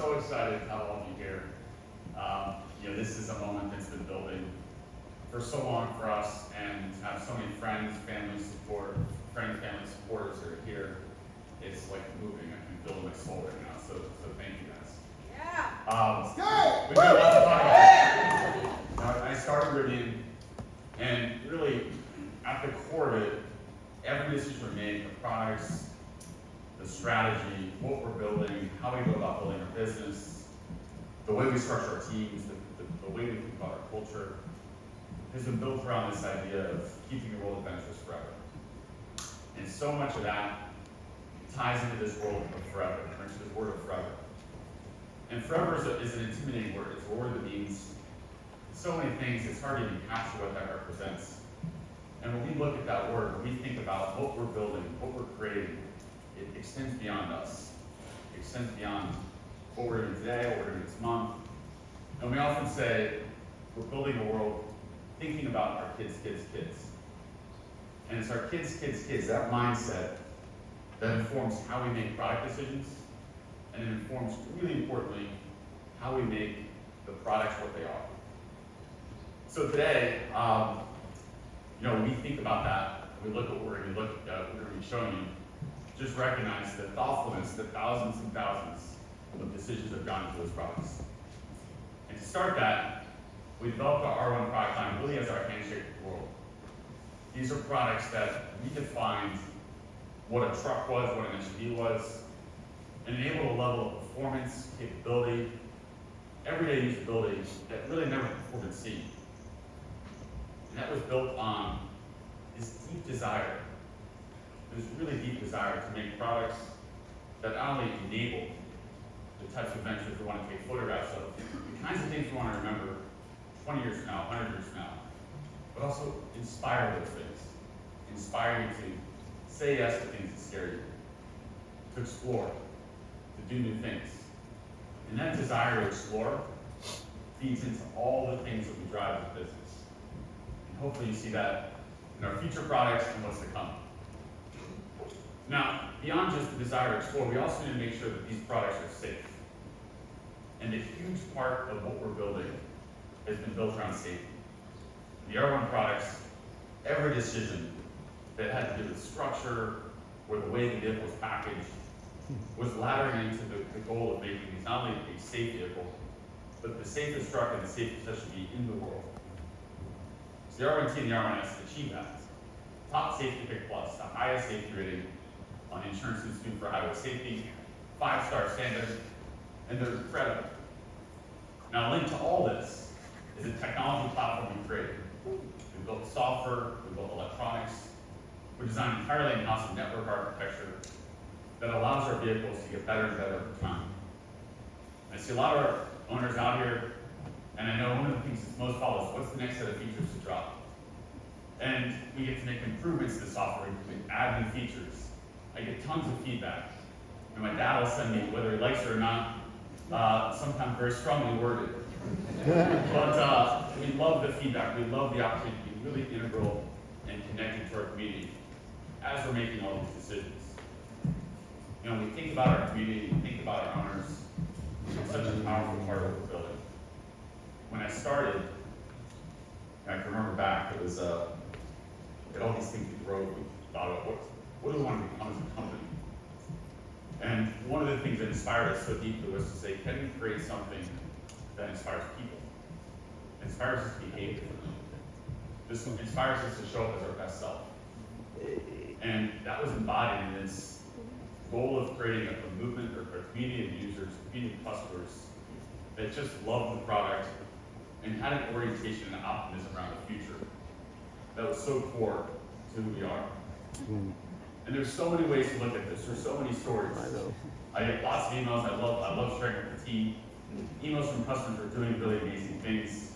so excited to have all of you here. This is a moment that's been building for so long for us, and to have so many friends, family supporters that are here. It's like moving. I can feel it in my soul right now. So thank you guys. Yeah. We've got a lot to talk about. I started Rivian, and really, at the core of it, every decision we make, the products, the strategy, what we're building, how we go about building our business, the way we structure our teams, the way we think about our culture, has been built around this idea of keeping the world adventurous forever. And so much of that ties into this world of forever, into this word of forever. And forever is an intimidating word. It's a word that means so many things, it's hard to even capture what that represents. And when we look at that word, when we think about what we're building, what we're creating, it extends beyond us. It extends beyond what we're doing today, what we're doing this month. And we often say, we're building a world thinking about our kids. And it's our kids, that mindset that informs how we make product decisions, and it informs, really importantly, how we make the products what they are. So today, when we think about that, we look at what we're going to be showing you, just recognize the thoughtfulness that thousands and thousands of decisions have gone into those products. And to start that, we developed our R1 product line really as our handshake with the world. These are products that redefined what a truck was, what an SUV was, and enabled a level of performance, capability, everyday usability that really never before been seen. And that was built on this deep desire, this really deep desire to make products that not only enabled the types of adventures we want to take photographs of, the kinds of things we want to remember 20 years from now, 100 years from now, but also inspire those things. Inspire you to say yes to things that scare you, to explore, to do new things. And that desire to explore feeds into all the things that we drive as a business. And hopefully you see that in our future products and what's to come. Now, beyond just the desire to explore, we also need to make sure that these products are safe. And a huge part of what we're building has been built around safety. The R1 products, every decision that had to do with structure or the way the vehicle was packaged was laddering into the goal of making these not only a safe vehicle, but the safest truck and the safest SUV in the world. So the R1T and the R1S achieved that. Top Safety Pick Plus, the highest safety rating on the Insurance Institute for Highway Safety, 5-star standard, and they're incredible. Now, linked to all this is a technology platform we created. We built software, we built electronics, we designed entirely in-house network architecture that allows our vehicles to get better and better over time. I see a lot of our owners out here, and I know one of the things that's most followed is what's the next set of features to drop? And we get to make improvements to the software, we can add new features. I get tons of feedback. And my dad will send me, whether he likes it or not, sometimes very strongly worded. But we love the feedback, we love the opportunity to be really integral and connected to our community as we're making all these decisions. When we think about our community, we think about our owners, it's such a powerful part of what we're building. When I started, I can remember back, it was at all these things we wrote, we thought about what do we want to become as a company? And one of the things that inspired us so deeply was to say, can we create something that inspires people? Inspires us to behave differently. This inspires us to show up as our best self. And that was embodied in this goal of creating a movement or a community of users, a community of customers that just loved the product and had an orientation and optimism around the future that was so core to who we are. And there's so many ways to look at this. There's so many stories. I get lots of emails. I love sharing with the team. Emails from customers are doing really amazing things.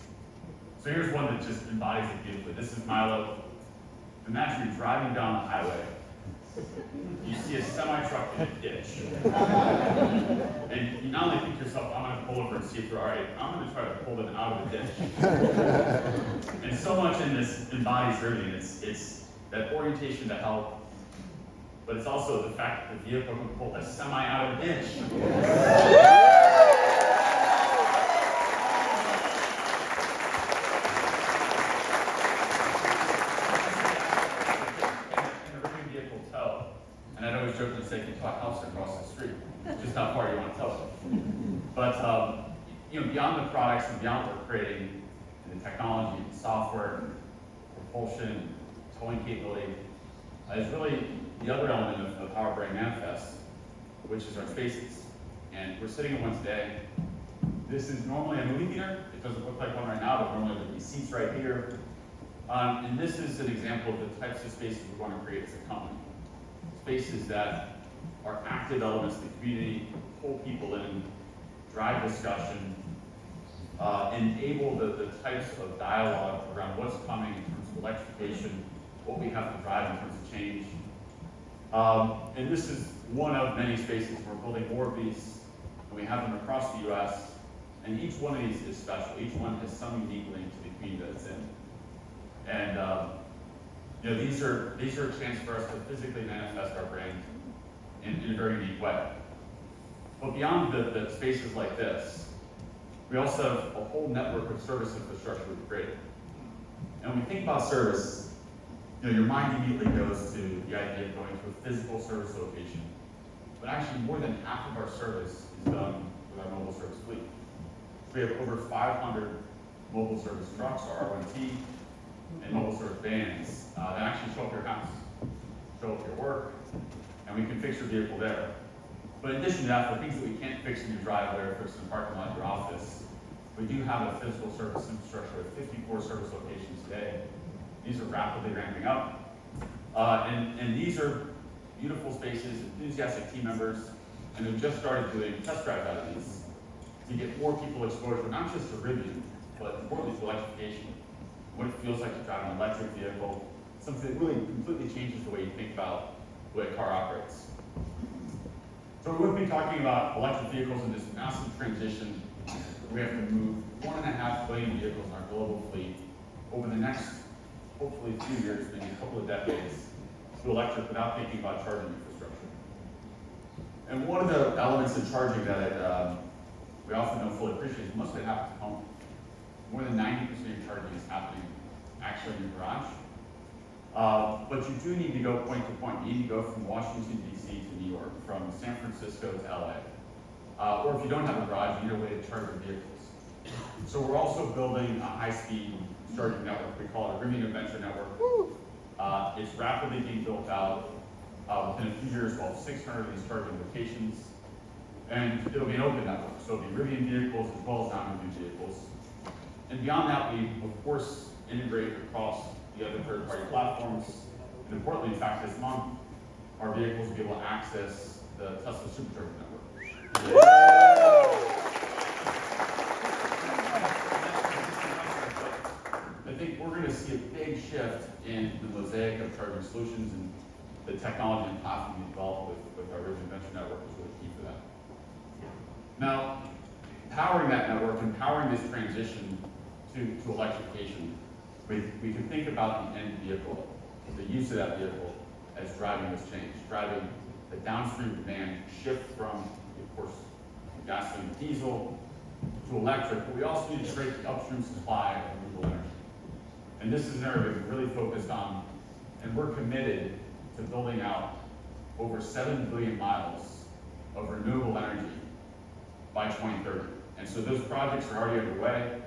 So here's one that just embodies it beautifully. This is Milo. Imagine you're driving down the highway. You see a semi-truck in a ditch. And you not only think to yourself, I'm going to pull over and see if they're all right, I'm going to try to pull them out of the ditch. And so much in this embodies everything. It's that orientation to help, but it's also the fact that the vehicle can pull a semi out of the ditch. a house across the street. Just how far you want to tell them. But beyond the products and beyond what we're creating, and the technology, and software, propulsion, towing capability, is really the other element of how our brand manifests, which is our spaces. And we're sitting in one today. This is normally a movie theater. It doesn't look like one right now, but normally there'd be seats right here. And this is an example of the types of spaces we want to create as a company. Spaces that are active elements of the community, pull people in, drive discussion, enable the types of dialogue around what's coming in terms of electrification, what we have to drive in terms of change. And this is one of many spaces. We're building more of these, and we have them across the US. And each one of these is special. Each one has some unique link to the community that it's in. And these are a chance for us to physically manifest our brand in a very unique way. But beyond the spaces like this, we also have a whole network of service infrastructure we've created. And when we think about service, your mind immediately goes to the idea of going to a physical service location. But actually, more than half of our service is done with our mobile service fleet. We have over 500 mobile service trucks, R1T, and mobile service vans that actually show up your house, show up your work, and we can fix your vehicle there. But in addition to that, for things that we can't fix in your driveway or fix in the parking lot of your office, we do have a physical service infrastructure with 54 service locations today. These are rapidly ramping up. And these are beautiful spaces, enthusiastic team members, and we've just started doing test drives out of these to get more people exposure, not just to Rivian, but importantly to electrification. What it feels like to drive an electric vehicle, something that really completely changes the way you think about the way a car operates. So we're going to be talking about electric vehicles in this massive transition. We have to move 1.5 billion vehicles in our global fleet over the next, hopefully, few years, maybe a couple of decades, to electric without thinking about charging infrastructure. And one of the elements of charging that we often don't fully appreciate is most of it happens at home. More than 90% of your charging is happening actually in your garage. But you do need to go point to point. You need to go from Washington, D.C. to New York, from San Francisco to L.A. Or if you don't have a garage, you need a way to charge your vehicles. So we're also building a high-speed charging network. We call it a Rivian Adventure Network. It's rapidly being built out. Within a few years, we'll have 600 of these charging locations. And it'll be an open network. So it'll be Rivian vehicles as well as non-Rivian vehicles. And beyond that, we, of course, integrate across the other third-party platforms. And importantly, in fact, this month, our vehicles will be able to access the Tesla Supercharger network. I think we're going to see a big shift in the mosaic of charging solutions, and the technology and platform we developed with our Rivian Adventure Network is really key for that. Now, powering that network and powering this transition to electrification, we can think about the end vehicle, the use of that vehicle as driving this change, driving the downstream demand shift from, of course, gasoline and diesel to electric, but we also need to create the upstream supply of renewable energy. And this is an area we're really focused on, and we're committed to building out over 7 billion miles of renewable energy by 2030. And so those projects are already underway,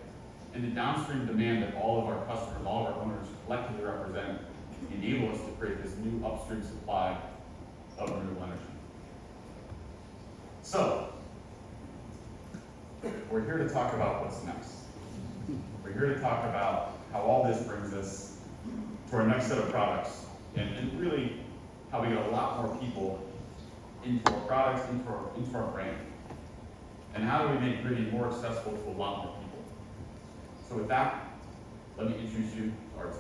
and the downstream demand that all of our customers, all of our owners collectively represent, enable us to create this new upstream supply of renewable energy. So, we're here to talk about what's next. We're here to talk about how all this brings us to our next set of products, and really how we get a lot more people into our products, into our brand. And how do we make Rivian more accessible to a lot more people? So with that, let me introduce you to R2.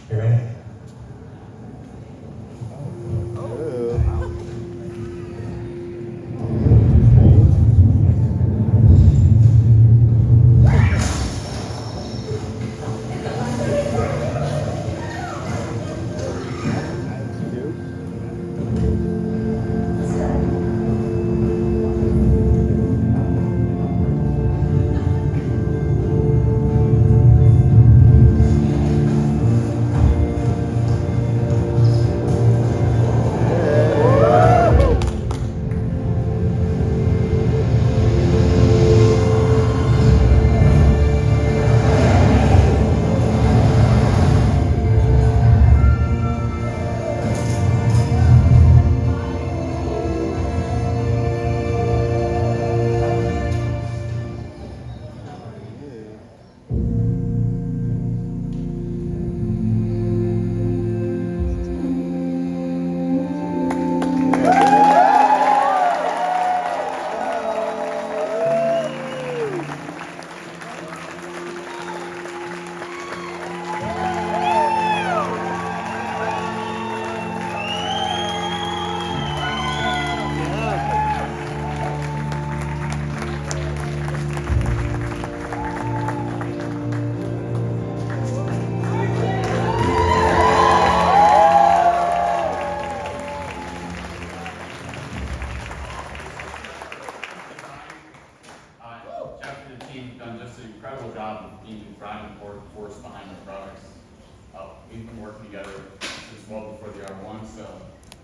You ready?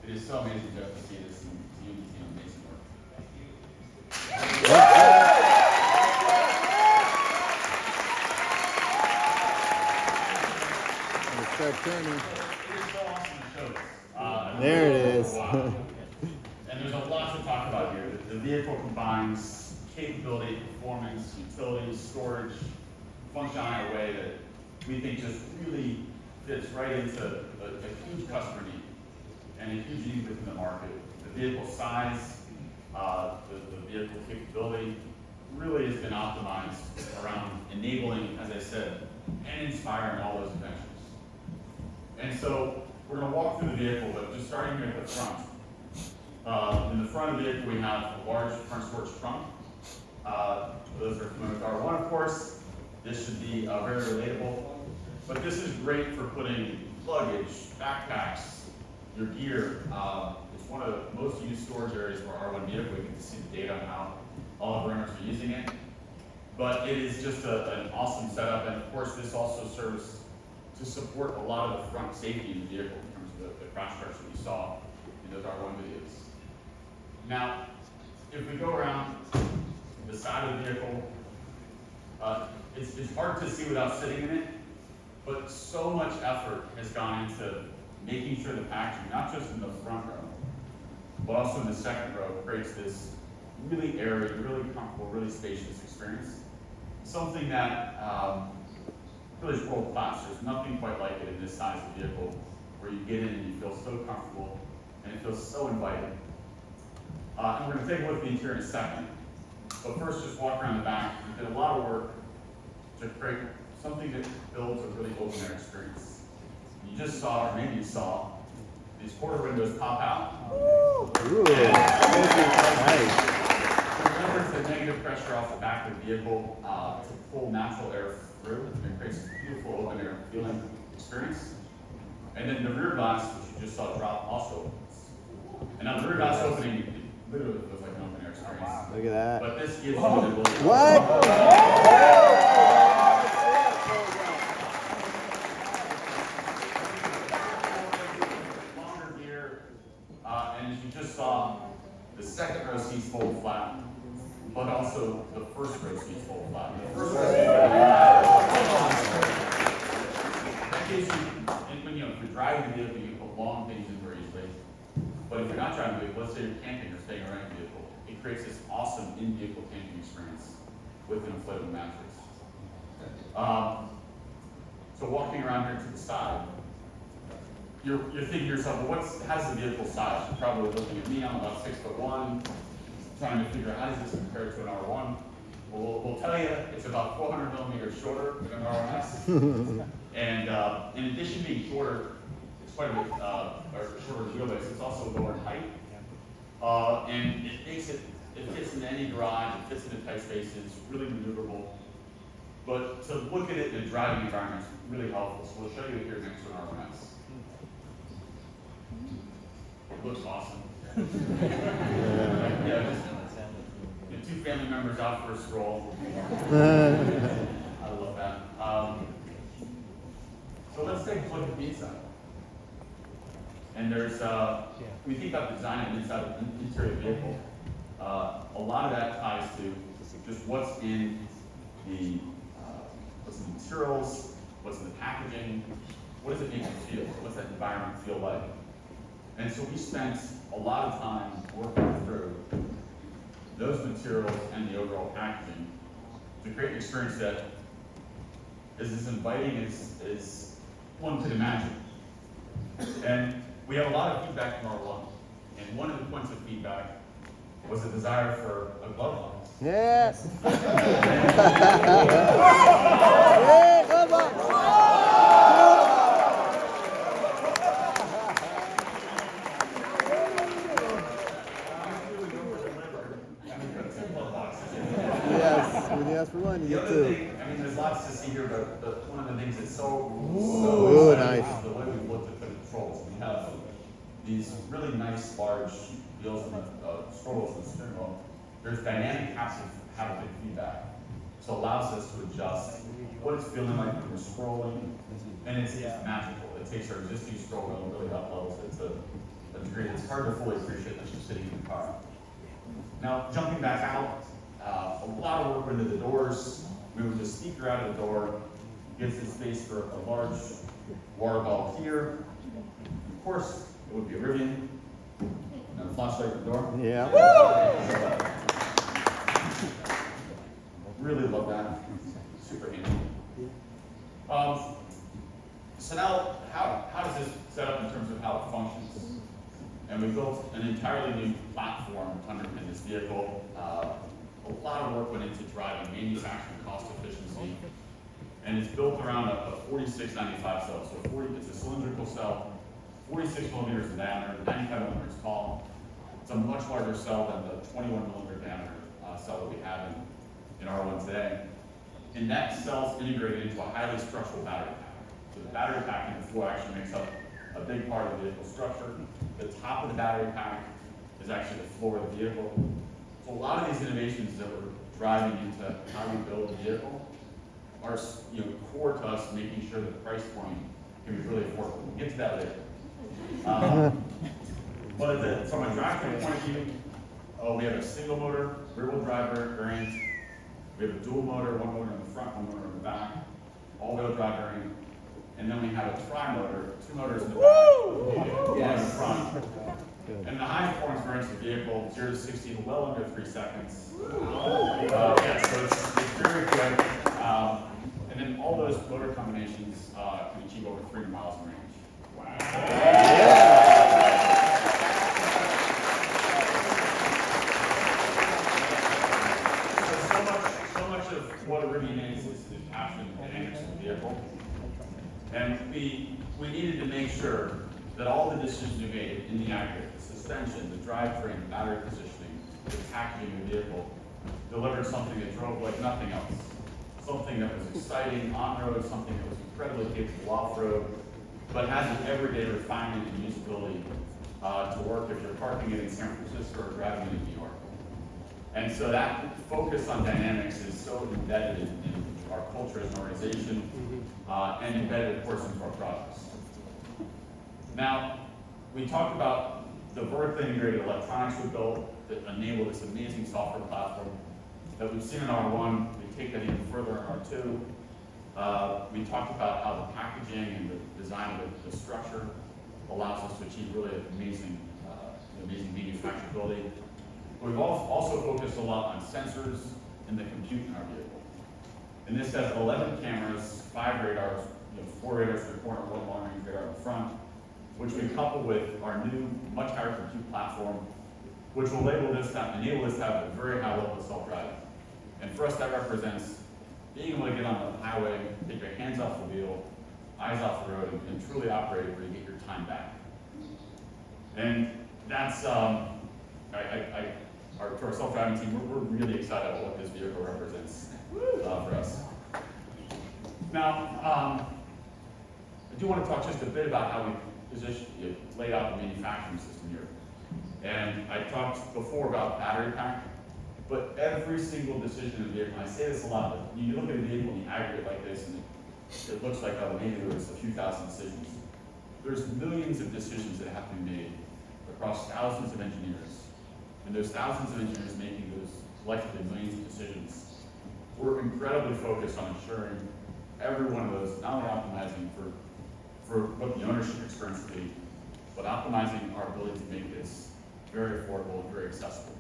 It is so amazing, Jeff, to see this and you and the team amazing work. Start turning. It is so awesome to show this. There it is. Wow. And there's a lot to talk about here. The vehicle combines capability, performance, utility, storage, functionality in a way that we think just really fits right into a huge customer need and a huge need within the market. The vehicle size, the vehicle capability really has been optimized around enabling, as I said, and inspiring all those adventures. And so we're going to walk through the vehicle, but just starting here at the front. In the front of the vehicle, we have a large front storage trunk. For those who are familiar with R1, of course, this should be very relatable. But this is great for putting luggage, backpacks, your gear. It's one of the most used storage areas for R1 vehicle. We get to see the data on how all of our owners are using it. But it is just an awesome setup, and of course, this also serves to support a lot of the front safety in the vehicle in terms of the crash cars that we saw in those R1 videos. Now, if we go around the side of the vehicle, it's hard to see without sitting in it, but so much effort has gone into making sure the packaging, not just in the front row, but also in the second row, creates this really airy, really comfortable, really spacious experience. Something that really is world class. There's nothing quite like it in this size of vehicle, where you get in and you feel so comfortable, and it feels so inviting. And we're going to take a look at the interior in a second. But first, just walk around the back. We did a lot of work to create something that builds a really open air experience. You just saw, or maybe you saw, these quarter windows pop out. Ooh. Nice. Remember, it's the negative pressure off the back of the vehicle to pull natural air through. It creates a beautiful open air feeling experience. And then the rear glass, which you just saw drop, also opens. And now the rear glass opening, it literally feels like an open air experience. Look at that. But this gives you the ability. What? Longer gear, and as you just saw, the second row seats fold flat, but also the first row seats fold flat. The first row seats that gives you, and when if you're driving the vehicle, you can put long things in very easily. But if you're not driving the vehicle, let's say you're camping or staying around the vehicle, it creates this awesome in-vehicle camping experience with an inflatable mattress. So walking around here to the side, you're thinking to yourself, well, how's the vehicle size? You're probably looking at me, I'm about 6'1", trying to figure out how does this compare to an R1? Well, we'll tell you, it's about 400 millimeters shorter than an R1S. And in addition to being shorter, it's quite a bit shorter wheelbase. It's also lower in height. And it makes it fits in any garage, it fits into tight spaces, really maneuverable. But to look at it in a driving environment is really helpful. So we'll show you here next to an R1S. It looks awesome. Yeah, just, two family members out for a stroll. I love that. So let's take a look at the inside. And there's, we think about the design and inside of the interior of the vehicle. A lot of that ties to just what's in the materials, what's in the packaging, what does it make you feel? What's that environment feel like? And so we spent a lot of time working through those materials and the overall packaging to create an experience that is as inviting as one could imagine. And we have a lot of feedback from our alum. And one of the points of feedback was a desire for a glove box. Yes. Glove box. Yes, when you ask for one, you The get other two. thing, I mean, there's lots to see here, but one of the things that's so nice. is the way we've looked at the controls. We have these really nice, large wheels and scrolls in the steering wheel. There's dynamic haptic feedback, so it allows us to adjust what it's feeling like when we're scrolling, and it's magical. It takes our existing scroll wheel and really up levels it to a degree that's hard to fully appreciate unless you're sitting in the car. Now, jumping back out, a lot of work went into the doors. Moved the speaker out of the door, gives it space for a large water bottle here. Of course, it would be a Rivian. And a flashlight at the door. Yeah. Really love that. Super handy. So now, how does this set up in terms of how it functions? And we built an entirely new platform to underpin this vehicle. A lot of work went into driving manufacturing cost efficiency. And it's built around a 4695 cell. So it's a cylindrical cell, 46 millimeters in diameter, 95 millimeters tall. It's a much larger cell than the 21 millimeter diameter cell that we have in R1 today. And that cell is integrated into a highly structural battery pack. So the battery pack in the floor actually makes up a big part of the vehicle structure. The top of the battery pack is actually the floor of the vehicle. So a lot of these innovations that we're driving into how we build a vehicle are core to us making sure the price point can be really affordable. We'll get to that later. But from a drivetrain point of view, we have a single motor, rear-wheel drive variant. We have a dual motor, one motor in the front, one motor in the back, all-wheel drive variant. And then we have a tri-motor, two motors in the back, one in the front. And the high performance variants of the vehicle, 0 to 60 in well under 3 seconds. Yeah, so it's very quick. And then all those motor combinations can achieve over 300 miles in range. Wow. So much of what a Rivian is passion and interest in the vehicle. And we needed to make sure that all the decisions we made in the aggregate, the suspension, the drivetrain, the battery positioning, the packaging of the vehicle, delivered something that drove like nothing else. Something that was exciting on-road, something that was incredibly capable off-road, but has an everyday refinement and usability to work if you're parking it in San Francisco or driving it in New York. And so that focus on dynamics is so embedded in our culture as an organization, and embedded, of course, into our products. Now, we talked about the vertically integrated electronics we built that enable this amazing software platform that we've seen in R1. We take that even further in R2. We talked about how the packaging and the design of the structure allows us to achieve really amazing manufacturability. We've also focused a lot on sensors and the compute in our vehicle. And this has 11 cameras, 5 radars, 4 radars in the corner, 1 long-range radar in the front, which we couple with our new, much higher compute platform, which will enable this to have a very high level of self-driving. And for us, that represents being able to get on the highway, take your hands off the wheel, eyes off the road, and truly operate where you get your time back. And that's, to our self-driving team, we're really excited about what this vehicle represents for us. Now, I do want to talk just a bit about how we laid out the manufacturing system here. And I talked before about battery pack, but every single decision in the vehicle, and I say this a lot, but you look at a vehicle in the aggregate like this, and it looks like, maybe there was a few thousand decisions. There's millions of decisions that have to be made across thousands of engineers. And there's thousands of engineers making those collectively millions of decisions. We're incredibly focused on ensuring every one of those, not only optimizing for what the ownership experience will be, but optimizing our ability to make this very affordable and very accessible.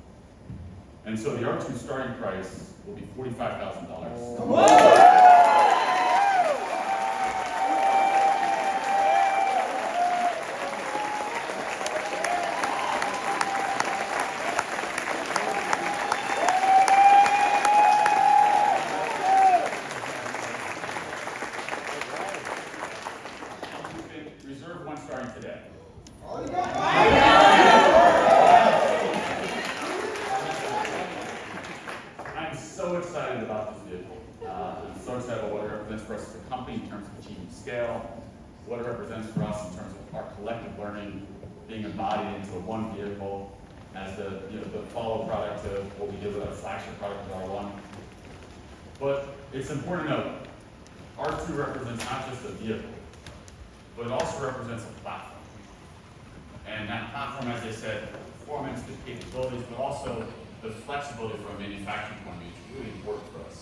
And so the R2 starting price will be $45,000. Reserve one starting today. I'm so excited about this vehicle. I'm so excited about what it represents for us as a company in terms of achieving scale, what it represents for us in terms of our collective learning being embodied into one vehicle as the follow product to what we did with our flagship product with R1. But it's important to note, R2 represents not just a vehicle, but it also represents a platform. And that platform, as I said, performance, the capabilities, but also the flexibility from a manufacturing point of view is really important for us.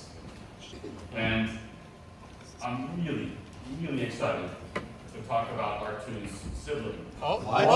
And I'm really, really excited to talk about R2's sibling. R3.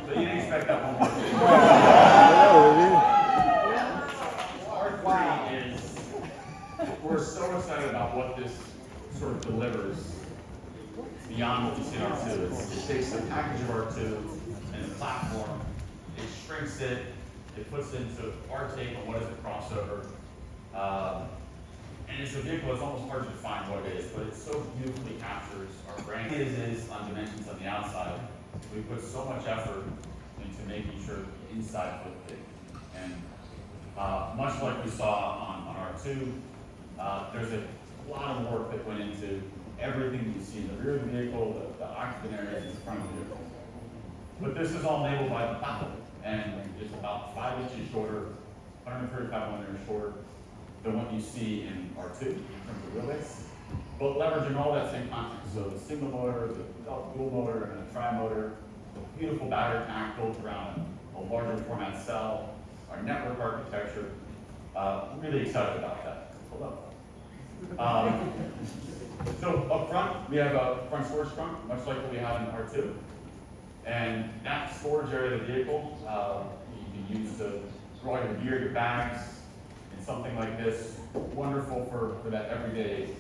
So you didn't expect that one more thing. R3 is, we're so excited about what this sort of delivers beyond what we see in R2. It takes the package of R2 and the platform, it shrinks it, it puts it into our take on what is a crossover. And it's a vehicle that's almost hard to define what it is, but it so beautifully captures our brand. It is on dimensions on the outside. We put so much effort into making sure the inside looked big. And much like we saw on R2, there's a lot of work that went into everything you see in the rear of the vehicle, the occupant areas, and the front of the vehicle. But this is all enabled by the platform, and it's about 5 inches shorter, 135 millimeters shorter than what you see in R2 in terms of wheelbase, but leveraging all that same content. So the single motor, the dual motor, and the tri-motor, the beautiful battery pack built around a larger format cell, our network architecture. I'm really excited about that. Hold up. So up front, we have a front storage trunk, much like what we have in R2. And that storage area of the vehicle, you can use to throw your gear, your bags, and something like this. Wonderful for that everyday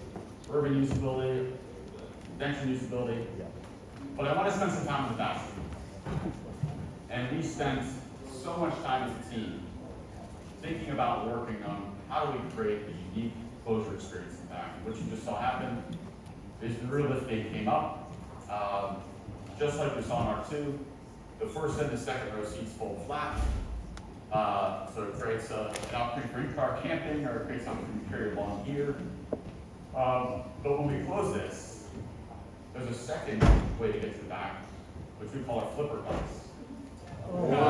urban usability, convention usability. But I want to spend some time with the back. And we spent so much time as a team thinking about working on how do we create a unique closure experience in the back. And what you just saw happen is the rear lift gate came up, just like we saw in R2. The first and the second row seats fold flat. So it creates an opportunity for in-car camping, or it creates an opportunity to carry long gear. But when we close this, there's a second way to get to the back, which we call our flipper bus. What I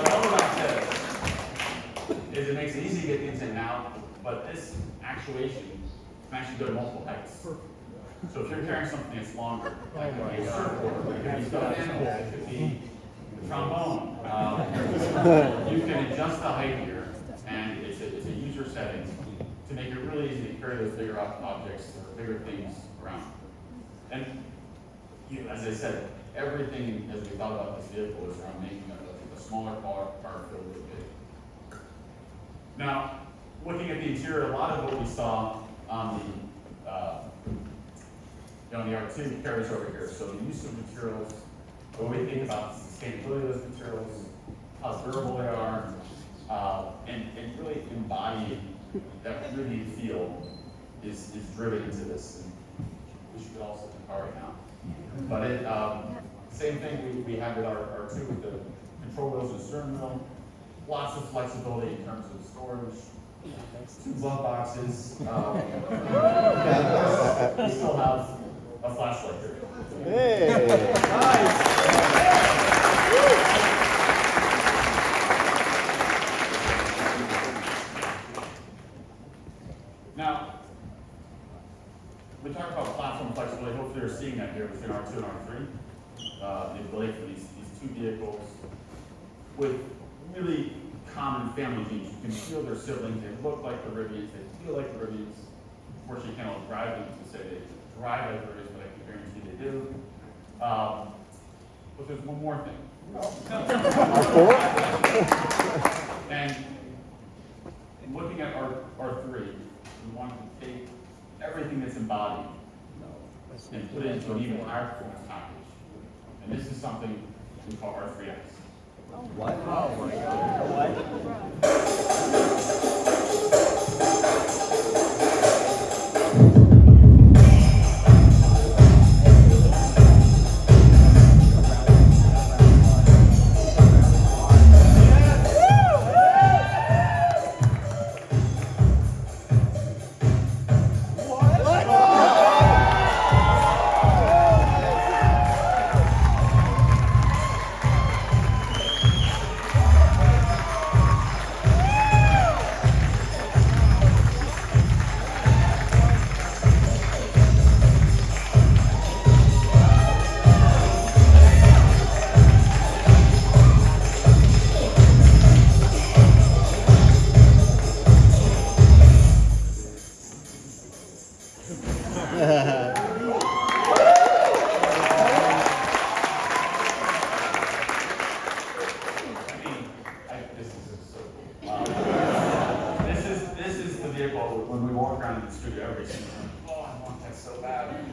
love about this is it makes it easy to get things in and out, but this actuation can actually go to multiple heights. So if you're carrying something that's longer, like a surfboard, it could be stuffed animal, it could be the trombone, you can adjust the height here, and it's a user setting to make it really easy to carry those bigger objects or bigger things around. And as I said, everything as we thought about this vehicle is around making a smaller car feel really big. Now, looking at the interior, a lot of what we saw on the R2 carries over here. So the use of materials, when we think about the sustainability of those materials, how durable they are, and really embodying that Rivian feel is driven into this. And we should also in the car right now. But it, same thing we had with our R2 with the control wheels and steering wheel. Lots of flexibility in terms of storage. 2 glove boxes. And of course, we still have a flashlight here. Hey! Nice! Now, we talked about platform flexibility. Hopefully you're seeing that here between R2 and R3. The ability for these 2 vehicles with really common family genes. You can feel their siblings. They look like the Rivians. They feel like the Rivians. Of course, you can't all drive them to say they drive like the Rivians, but I can guarantee they do. But there's one more thing. And looking at our and put it into an even higher performance package. And this is something we call R3X. What? Oh my God. When we walk around in the studio every single time, oh, I want that so bad. And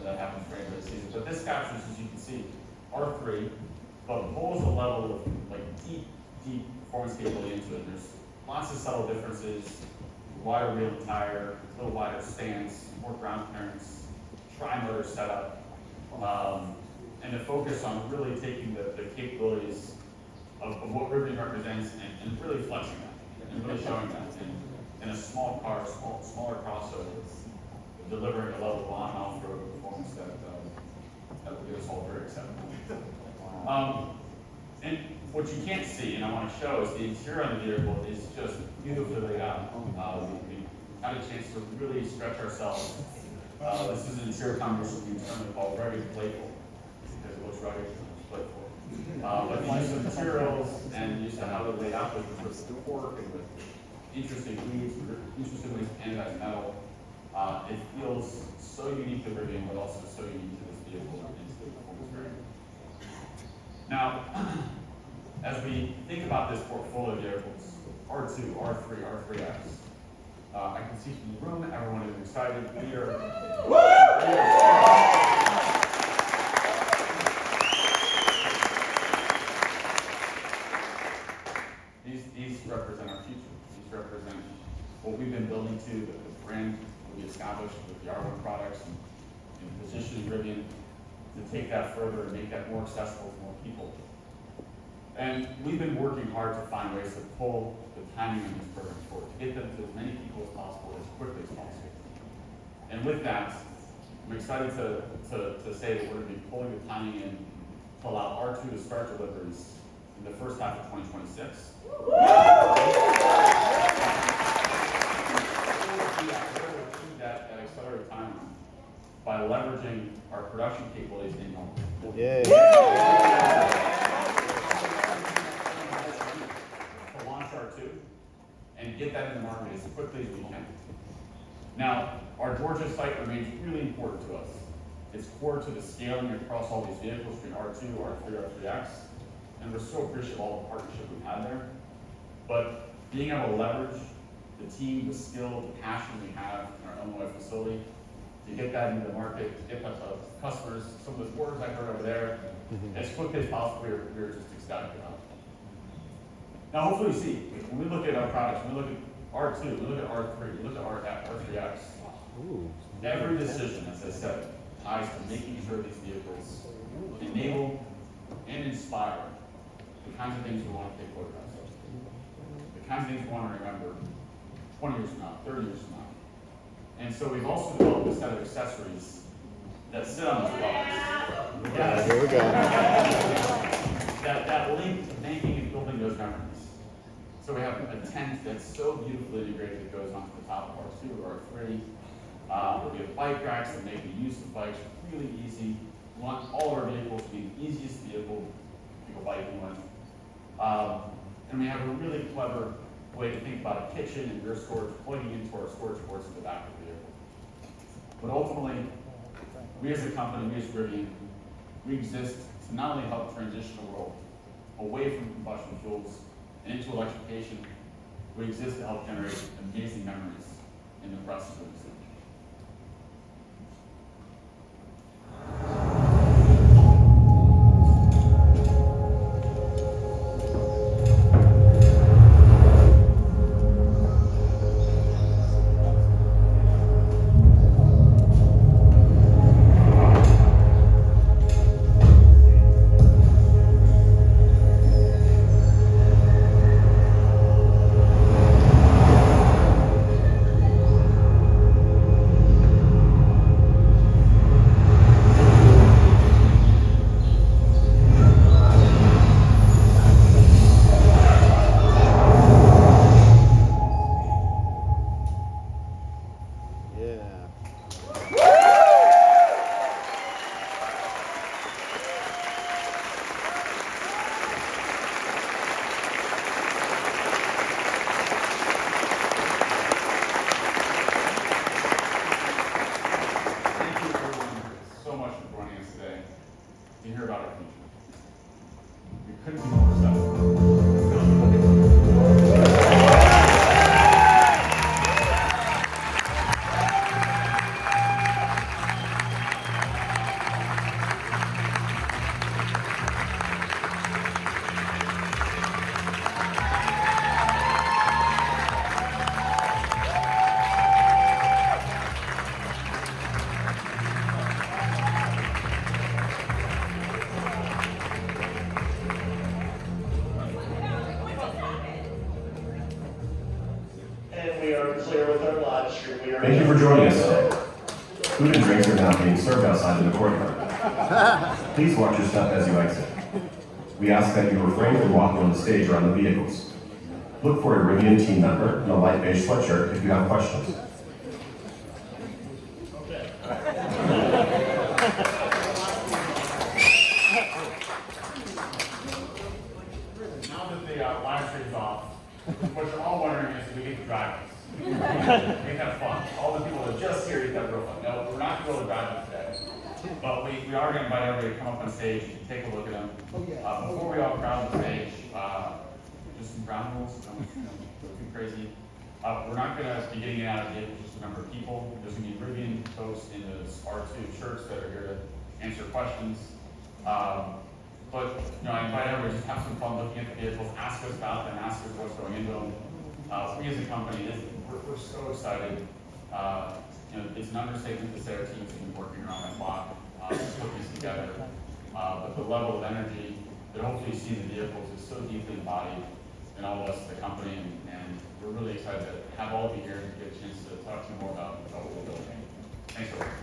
that happens for every season. But this captures, as you can see, R3, but pulls a level of like deep performance capability into it. There's lots of subtle differences, wider wheel and tire, a little wider stance, more ground clearance, tri-motor setup, and the focus on really taking the capabilities of what Rivian represents and really flexing that. And really showing that in a small car, smaller crossover, delivering a level of on and off-road performance that will get us all very excited. And what you can't see, and I want to show, is the interior on the vehicle is just beautifully laid out. We had a chance to really stretch ourselves. This is an interior combination we internally call rugged playful, because it looks rugged and playful. But the use of materials and use of how they're laid out with the torque and with interesting weaves, interesting ways to anodize metal, it feels so unique to Rivian, but also so unique to this vehicle and to the performance variant. Now, as we think about this portfolio of vehicles, R2, R3, R3X, I can see from the room, everyone is excited. These represent our future. These represent what we've been building to, the brand that we established with the R1 products and positioning Rivian to take that further and make that more accessible to more people. And we've been working hard to find ways to pull the timing of these programs forward, to get them to as many people as possible, as quickly as possible. And with that, I'm excited to say that we're going to be pulling the timing in to allow R2 to start deliveries in the first half of 2026. That accelerated timeline by leveraging our production capabilities in home. Yeah. To launch R2 and get that in the market as quickly as we can. Now, our Georgia site remains really important to us. It's core to the scaling across all these vehicles between R2, R3, R3X, and we're so appreciative of all the partnership we've had there. But being able to leverage the team, the skill, the passion we have in our Illinois facility to get that into the market, to get that to customers, some of those orders I heard over there, as quickly as possible, we're just ecstatic about it. Now, hopefully you see, when we look at our products, when we look at R2, we look at R3, we look at R3X, every decision, as I said, ties to making sure these vehicles enable and inspire the kinds of things we want to take photographs of, the kinds of things we want to remember 20 years from now, 30 years from now. And so we've also developed a set of accessories that sit on those products. Yeah, here we go. That link to making and building those memories. So we have a tent that's so beautifully integrated that goes onto the top of R2 or R3. We have bike racks that make the use of bikes really easy. We want all of our vehicles to be the easiest vehicle to go biking with. And we have a really clever way to think about a kitchen and rear storage plugging into our storage ports at the back of the vehicle. But ultimately, we as a company, we as Rivian, we exist to not only help transition the world away from combustion fuels and into electrification, we exist to help generate amazing memories in the process of this. Thank you for joining us today. Food and drinks are now being served outside in the courtyard. Please watch your step as you exit. We ask that you refrain from walking on the stage around the vehicles. Look for a Rivian team member in a light beige sweatshirt if you have questions. Now that the live stream's off, what you're all wondering is, do we get to drive this? We have fun. All the people that are just here get that real fun. No, we're not going to drive this today. But we are going to invite everybody to come up on stage and take a look at them. Before we all crowd the stage, just some ground rules, don't go too crazy. We're not going to be getting it out of the with just a number of people. There's going to be Rivian folks in those R2 shirts that are here to answer questions. But I invite everybody to just have some fun looking at the vehicles, ask us about them, ask us what's going into them. We as a company, we're so excited. It's an understatement to say our team's been working around that clock to put these together. But the level of energy that hopefully you see in the vehicles is so deeply embodied in all of us at the company, and we're really excited to have all of you here and get a chance to talk to you more about what we're building. Thanks for watching.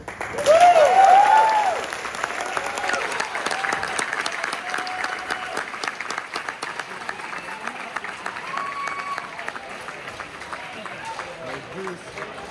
Peace.